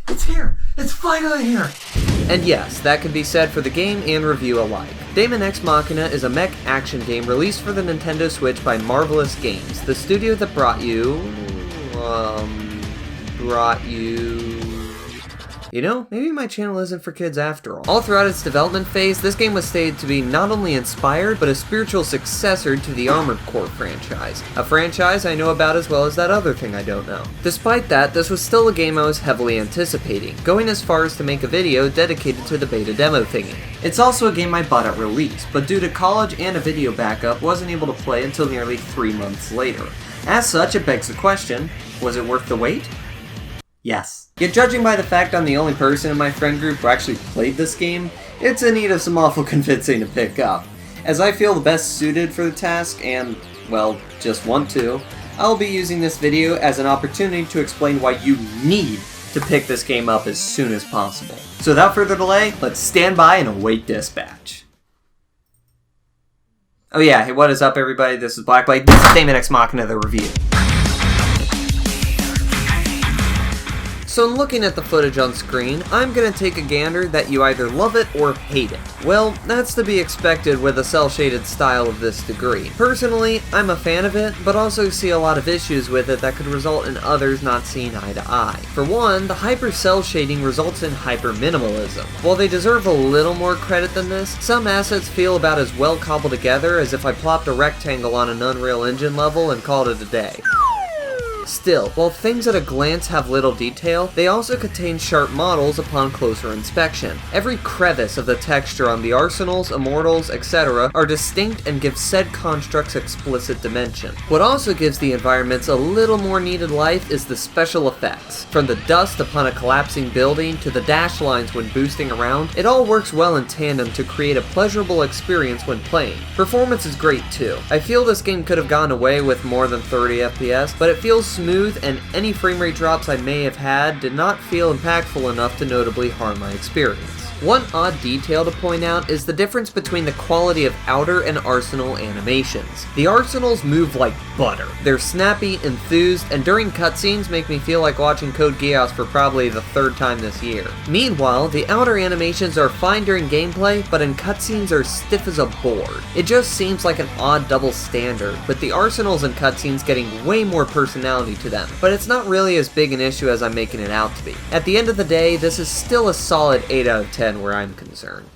It's here! It's finally here! And yes, that can be said for the game and review alike. Daemon X Machina is a mech action game released for the Nintendo Switch by Marvelous Games, the studio that brought you... You know, maybe my channel isn't for kids after all. All throughout its development phase, this game was stated to be not only inspired, but a spiritual successor to the Armored Core franchise. A franchise I know about as well as that other thing I don't know. Despite that, this was still a game I was heavily anticipating, going as far as to make a video dedicated to the beta demo thingy. It's also a game I bought at release, but due to college and a video backup, wasn't able to play until nearly 3 months later. As such, it begs the question, was it worth the wait? Yes. Yet judging by the fact I'm the only person in my friend group who actually played this game, it's in need of some awful convincing to pick up. As I feel the best suited for the task and, well, just want to, I'll be using this video as an opportunity to explain why you need to pick this game up as soon as possible. So without further delay, let's stand by and await dispatch. Oh yeah, hey, what is up everybody? This is Blackblade. This is Daemon X Machina, the review. So in looking at the footage on screen, I'm gonna take a gander that you either love it or hate it. Well, that's to be expected with a cel-shaded style of this degree. Personally, I'm a fan of it, but also see a lot of issues with it that could result in others not seeing eye to eye. For one, the hyper cel shading results in hyper minimalism. While they deserve a little more credit than this, some assets feel about as well cobbled together as if I plopped a rectangle on an Unreal Engine level and called it a day. Still, while things at a glance have little detail, they also contain sharp models upon closer inspection. Every crevice of the texture on the arsenals, immortals, etc. are distinct and give said constructs explicit dimension. What also gives the environments a little more needed life is the special effects. From the dust upon a collapsing building to the dash lines when boosting around, it all works well in tandem to create a pleasurable experience when playing. Performance is great too. I feel this game could have gone away with more than 30 FPS, but it feels smooth, and any frame rate drops I may have had did not feel impactful enough to notably harm my experience. One odd detail to point out is the difference between the quality of outer and arsenal animations. The arsenals move like butter. They're snappy, enthused, and during cutscenes make me feel like watching Code Geass for probably the 3rd time this year. Meanwhile, the outer animations are fine during gameplay, but in cutscenes are stiff as a board. It just seems like an odd double standard, with the arsenals and cutscenes getting way more personality to them, but it's not really as big an issue as I'm making it out to be. At the end of the day, this is still a solid 8 out of 10 where I'm concerned.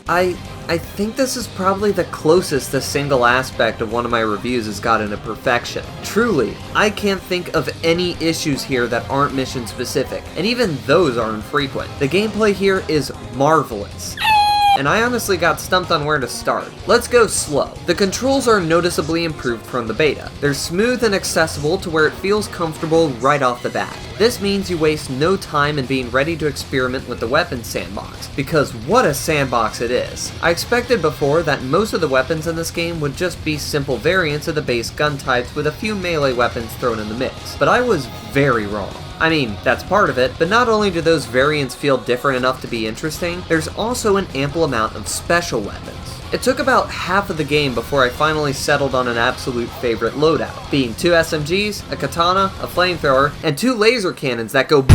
I think this is probably the closest a single aspect of one of my reviews has gotten to perfection. Truly, I can't think of any issues here that aren't mission specific, and even those aren't frequent. The gameplay here is marvelous. And I honestly got stumped on where to start. Let's go slow. The controls are noticeably improved from the beta. They're smooth and accessible to where it feels comfortable right off the bat. This means you waste no time in being ready to experiment with the weapon sandbox, because what a sandbox it is. I expected before that most of the weapons in this game would just be simple variants of the base gun types with a few melee weapons thrown in the mix, but I was very wrong. I mean, that's part of it, but not only do those variants feel different enough to be interesting, there's also an ample amount of special weapons. It took about half of the game before I finally settled on an absolute favorite loadout, being 2 SMGs, a katana, a flamethrower, and 2 laser cannons that go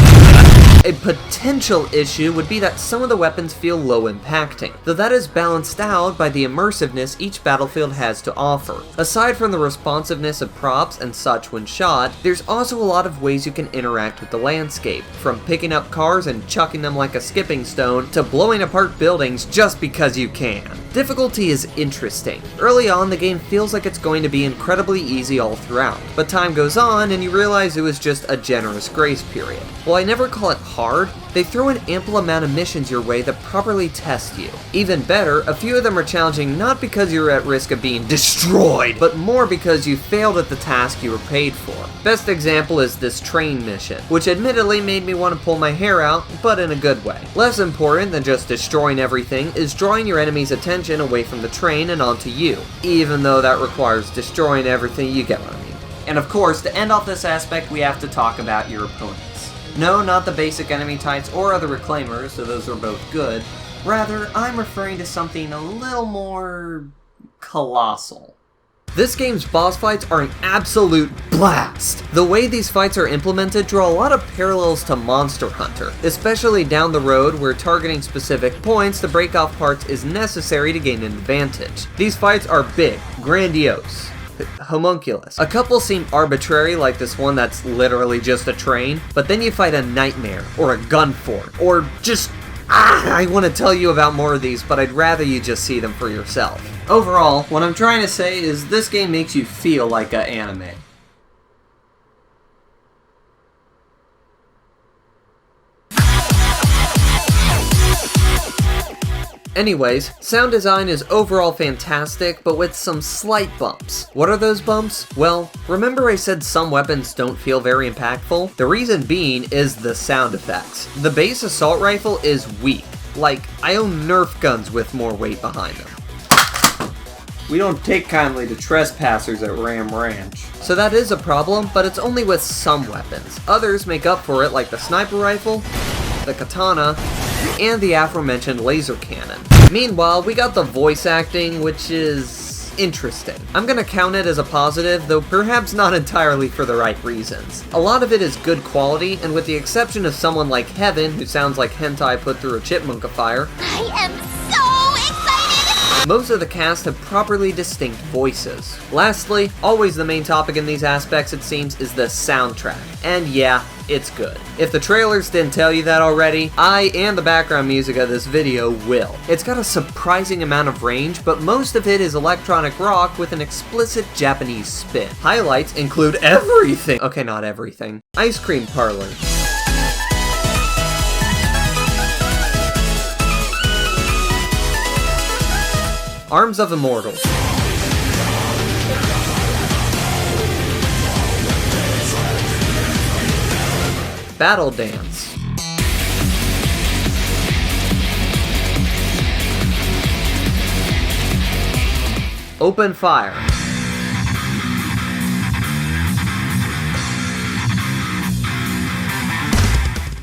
A potential issue would be that some of the weapons feel low impacting, though that is balanced out by the immersiveness each battlefield has to offer. Aside from the responsiveness of props and such when shot, there's also a lot of ways you can interact with the landscape, from picking up cars and chucking them like a skipping stone, to blowing apart buildings just because you can. Difficulty is interesting. Early on, the game feels like it's going to be incredibly easy all throughout, but time goes on and you realize it was just a generous grace period. While I never call it hard, they throw an ample amount of missions your way that properly test you. Even better, a few of them are challenging not because you're at risk of being destroyed, but more because you failed at the task you were paid for. Best example is this train mission, which admittedly made me want to pull my hair out, but in a good way. Less important than just destroying everything is drawing your enemy's attention away from the train and onto you, even though that requires destroying everything. You get what I mean. And of course, to end off this aspect, we have to talk about your opponents. No, not the basic enemy types or other reclaimers, so those are both good. Rather, I'm referring to something a little more colossal. This game's boss fights are an absolute blast! The way these fights are implemented draw a lot of parallels to Monster Hunter, especially down the road where targeting specific points to break off parts is necessary to gain an advantage. These fights are big, grandiose, homunculus. A couple seem arbitrary, like this one that's literally just a train, but then you fight a nightmare, or a gun fort, or just I want to tell you about more of these, but I'd rather you just see them for yourself. Overall, what I'm trying to say is this game makes you feel like an anime. Anyways, sound design is overall fantastic, but with some slight bumps. What are those bumps? Well, remember I said some weapons don't feel very impactful? The reason being is the sound effects. The base assault rifle is weak. Like, I own Nerf guns with more weight behind them. We don't take kindly to trespassers at Ram Ranch. So that is a problem, but it's only with some weapons. Others make up for it, like the sniper rifle, the katana, and the aforementioned laser cannon. Meanwhile, we got the voice acting, which is interesting. I'm gonna count it as a positive, though perhaps not entirely for the right reasons. A lot of it is good quality, and with the exception of someone like Heaven, who sounds like hentai put through a chipmunkifier, I am so excited! Most of the cast have properly distinct voices. Lastly, always the main topic in these aspects, it seems, is the soundtrack. And yeah, it's good. If the trailers didn't tell you that already, I and the background music of this video will. It's got a surprising amount of range, but most of it is electronic rock with an explicit Japanese spin. Highlights include everything. Okay, not everything. Ice Cream Parlor. Arms of Immortal. Battle Dance. Open Fire.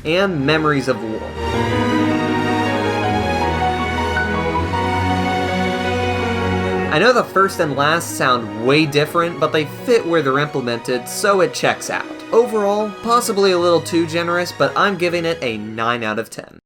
And Memories of War. I know the first and last sound way different, but they fit where they're implemented, so it checks out. Overall, possibly a little too generous, but I'm giving it a 9 out of 10.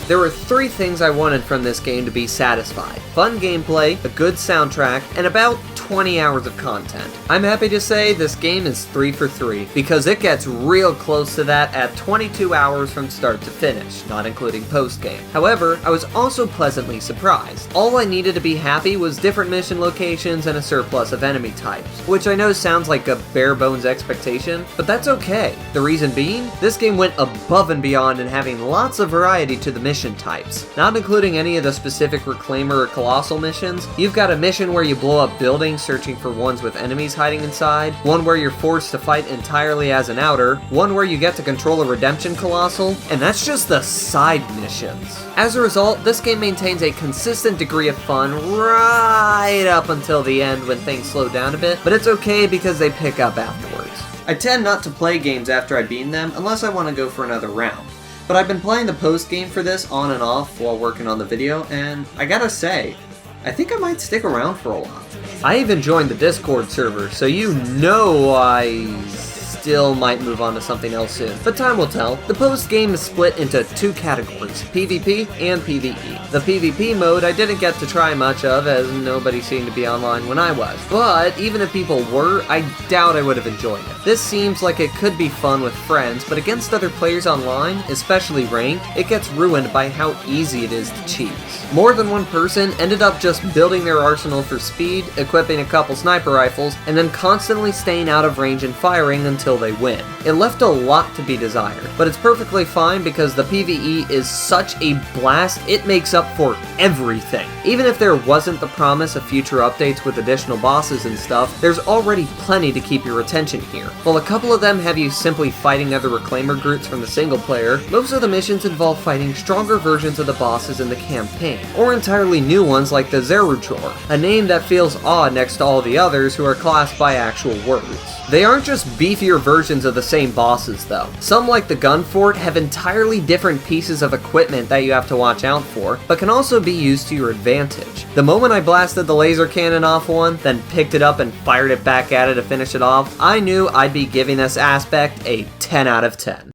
There were 3 things I wanted from this game to be satisfied. Fun gameplay, a good soundtrack, and about 20 hours of content. I'm happy to say this game is 3 for 3, because it gets real close to that at 22 hours from start to finish, not including post-game. However, I was also pleasantly surprised. All I needed to be happy was different mission locations and a surplus of enemy types, which I know sounds like a bare-bones expectation, but that's okay. The reason being, this game went above and beyond in having lots of variety to the mission types. Not including any of the specific Reclaimer or Colossal missions, you've got a mission where you blow up buildings searching for ones with enemies hiding inside, one where you're forced to fight entirely as an outer, one where you get to control a Redemption Colossal, and that's just the side missions. As a result, this game maintains a consistent degree of fun right up until the end when things slow down a bit, but it's okay because they pick up afterwards. I tend not to play games after I beat them unless I want to go for another round. But I've been playing the post-game for this on and off while working on the video, and I gotta say, I think I might stick around for a while. I even joined the Discord server, so you know I still might move on to something else soon, but time will tell. The post-game is split into 2 categories, PvP and PvE. The PvP mode I didn't get to try much of, as nobody seemed to be online when I was, but even if people were, I doubt I would have enjoyed it. This seems like it could be fun with friends, but against other players online, especially ranked, it gets ruined by how easy it is to cheese. More than one person ended up just building their arsenal for speed, equipping a couple sniper rifles, and then constantly staying out of range and firing until they win. It left a lot to be desired, but it's perfectly fine because the PvE is such a blast, it makes up for everything. Even if there wasn't the promise of future updates with additional bosses and stuff, there's already plenty to keep your attention here. While a couple of them have you simply fighting other Reclaimer groups from the single player, most of the missions involve fighting stronger versions of the bosses in the campaign, or entirely new ones like the Zerutor, a name that feels odd next to all the others who are classed by actual words. They aren't just beefier versions of the same bosses though. Some, like the gun fort, have entirely different pieces of equipment that you have to watch out for, but can also be used to your advantage. The moment I blasted the laser cannon off one, then picked it up and fired it back at it to finish it off, I knew I'd be giving this aspect a 10 out of 10.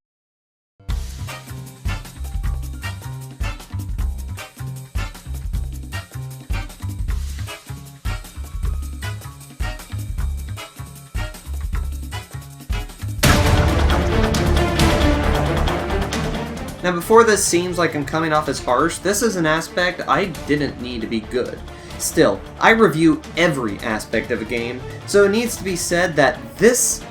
Now before this seems like I'm coming off as harsh, this is an aspect I didn't need to be good. Still, I review every aspect of a game, so it needs to be said that this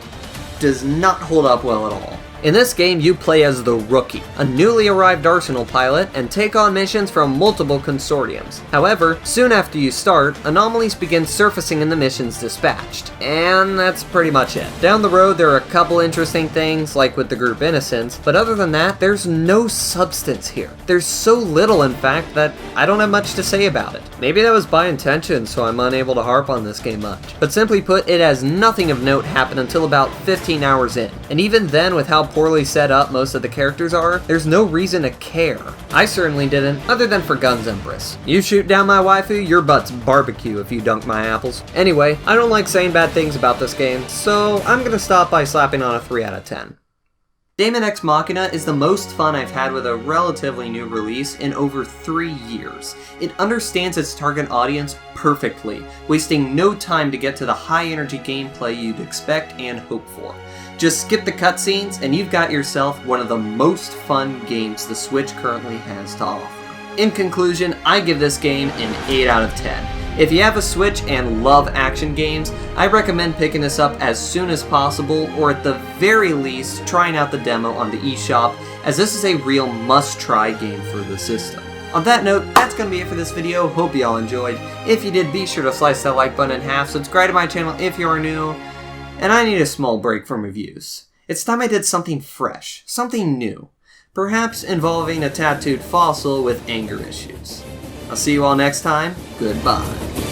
does not hold up well at all. In this game, you play as the Rookie, a newly arrived Arsenal pilot, and take on missions from multiple consortiums. However, soon after you start, anomalies begin surfacing in the missions dispatched. And that's pretty much it. Down the road, there are a couple interesting things, like with the group Innocents, but other than that, there's no substance here. There's so little, in fact, that I don't have much to say about it. Maybe that was by intention, so I'm unable to harp on this game much. But simply put, it has nothing of note happen until about 15 hours in. And even then, with how poorly set up most of the characters are, there's no reason to care. I certainly didn't, other than for Guns Empress. You shoot down my waifu, your butt's barbecue if you dunk my apples. Anyway, I don't like saying bad things about this game, so I'm gonna stop by slapping on a 3 out of 10. Daemon X Machina is the most fun I've had with a relatively new release in over 3 years. It understands its target audience perfectly, wasting no time to get to the high energy gameplay you'd expect and hope for. Just skip the cutscenes and you've got yourself one of the most fun games the Switch currently has to offer. In conclusion, I give this game an 8 out of 10. If you have a Switch and love action games, I recommend picking this up as soon as possible, or at the very least, trying out the demo on the eShop, as this is a real must-try game for the system. On that note, that's going to be it for this video. Hope you all enjoyed. If you did, be sure to slice that like button in half, subscribe to my channel if you are new, and I need a small break from reviews. It's time I did something fresh, something new, perhaps involving a tattooed fossil with anger issues. I'll see you all next time. Goodbye.